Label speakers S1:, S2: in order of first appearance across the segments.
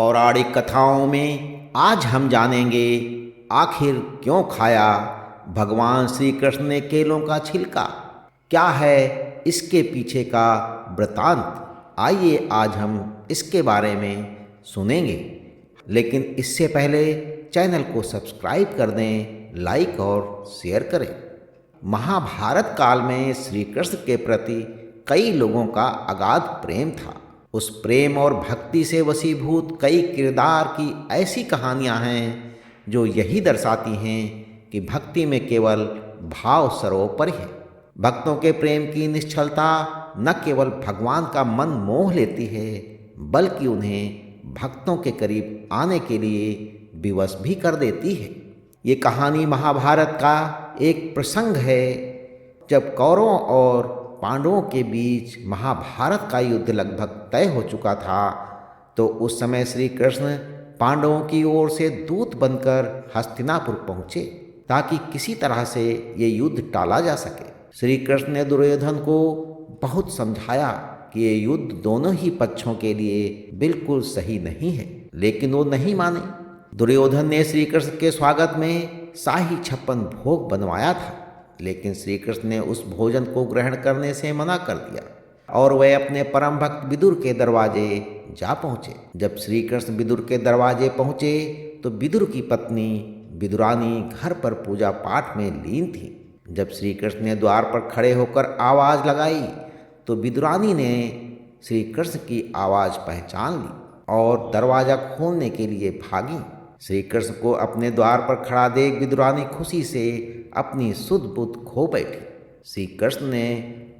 S1: पौराणिक कथाओं में आज हम जानेंगे आखिर क्यों खाया भगवान श्री कृष्ण ने केलों का छिलका। क्या है इसके पीछे का वृतांत। आइए आज हम इसके बारे में सुनेंगे, लेकिन इससे पहले चैनल को सब्सक्राइब कर दें, लाइक और शेयर करें। महाभारत काल में श्री कृष्ण के प्रति कई लोगों का अगाध प्रेम था। उस प्रेम और भक्ति से वशीभूत कई किरदार की ऐसी कहानियां हैं जो यही दर्शाती हैं कि भक्ति में केवल भाव सर्वोपरि है। भक्तों के प्रेम की निश्चलता न केवल भगवान का मन मोह लेती है, बल्कि उन्हें भक्तों के करीब आने के लिए विवश भी कर देती है। ये कहानी महाभारत का एक प्रसंग है जब कौरवों और पांडवों के बीच महाभारत का युद्ध लगभग तय हो चुका था। तो उस समय श्री कृष्ण पांडवों की ओर से दूत बनकर हस्तिनापुर पहुँचे ताकि किसी तरह से ये युद्ध टाला जा सके। श्री कृष्ण ने दुर्योधन को बहुत समझाया कि ये युद्ध दोनों ही पक्षों के लिए बिल्कुल सही नहीं है, लेकिन वो नहीं माने। दुर्योधन ने श्री कृष्ण के स्वागत में शाही 56 भोग बनवाया था, लेकिन श्री कृष्ण ने उस भोजन को ग्रहण करने से मना कर दिया और वह अपने परम भक्त विदुर के दरवाजे जा पहुँचे। जब श्री कृष्ण विदुर के दरवाजे पहुँचे तो विदुर की पत्नी विदुरानी घर पर पूजा पाठ में लीन थी। जब श्री कृष्ण ने द्वार पर खड़े होकर आवाज़ लगाई तो विदुरानी ने श्री कृष्ण की आवाज़ पहचान ली और दरवाज़ा खोलने के लिए भागी। श्री कृष्ण को अपने द्वार पर खड़ा देख विदुरानी खुशी से अपनी सुध बुध खो बैठी। श्री कृष्ण ने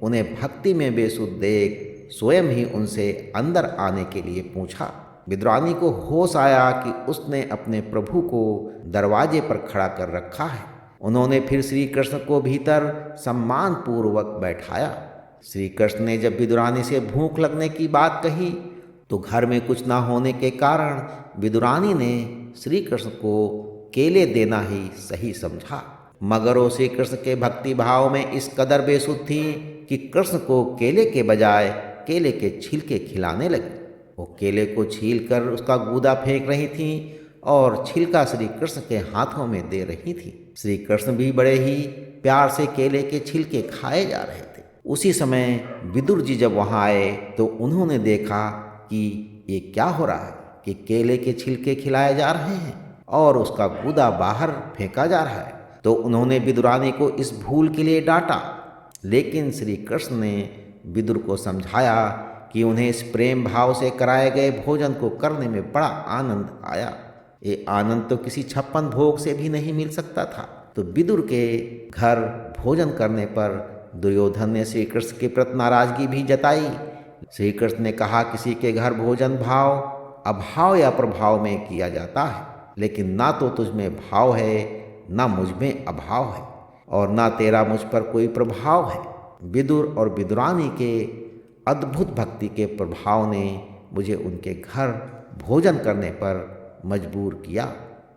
S1: उन्हें भक्ति में बेसुध देख स्वयं ही उनसे अंदर आने के लिए पूछा। विदुरानी को होश आया कि उसने अपने प्रभु को दरवाजे पर खड़ा कर रखा है। उन्होंने फिर श्री कृष्ण को भीतर सम्मान पूर्वक बैठाया। श्री कृष्ण ने जब विदुरानी से भूख लगने की बात कही तो घर में कुछ ना होने के कारण विदुरानी ने श्री कृष्ण को केले देना ही सही समझा, मगर वो श्री कृष्ण के भक्ति भाव में इस कदर बेसुध थी कि कृष्ण को केले के बजाय केले के छिलके खिलाने लगी। वो केले को छील कर उसका गूदा फेंक रही थी और छिलका श्री कृष्ण के हाथों में दे रही थी। श्री कृष्ण भी बड़े ही प्यार से केले के छिलके खाए जा रहे थे। उसी समय विदुर जी जब वहाँ आए तो उन्होंने देखा कि ये क्या हो रहा है कि केले के छिलके खिलाए जा रहे हैं और उसका गूदा बाहर फेंका जा रहा है। तो उन्होंने विदुरानी को इस भूल के लिए डांटा, लेकिन श्री कृष्ण ने विदुर को समझाया कि उन्हें इस प्रेम भाव से कराए गए भोजन को करने में बड़ा आनंद आया। ये आनंद तो किसी 56 भोग से भी नहीं मिल सकता था। तो विदुर के घर भोजन करने पर दुर्योधन ने श्री कृष्ण के प्रति नाराजगी भी जताई। श्री कृष्ण ने कहा, किसी के घर भोजन भाव अभाव या प्रभाव में किया जाता है, लेकिन ना तो तुझ में भाव है ना मुझ में अभाव है और ना तेरा मुझ पर कोई प्रभाव है। विदुर और विदुरानी के अद्भुत भक्ति के प्रभाव ने मुझे उनके घर भोजन करने पर मजबूर किया।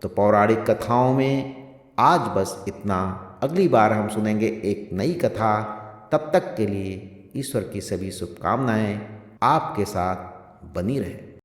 S1: तो पौराणिक कथाओं में आज बस इतना। अगली बार हम सुनेंगे एक नई कथा। तब तक के लिए ईश्वर की सभी शुभकामनाएं आपके साथ बनी रहे।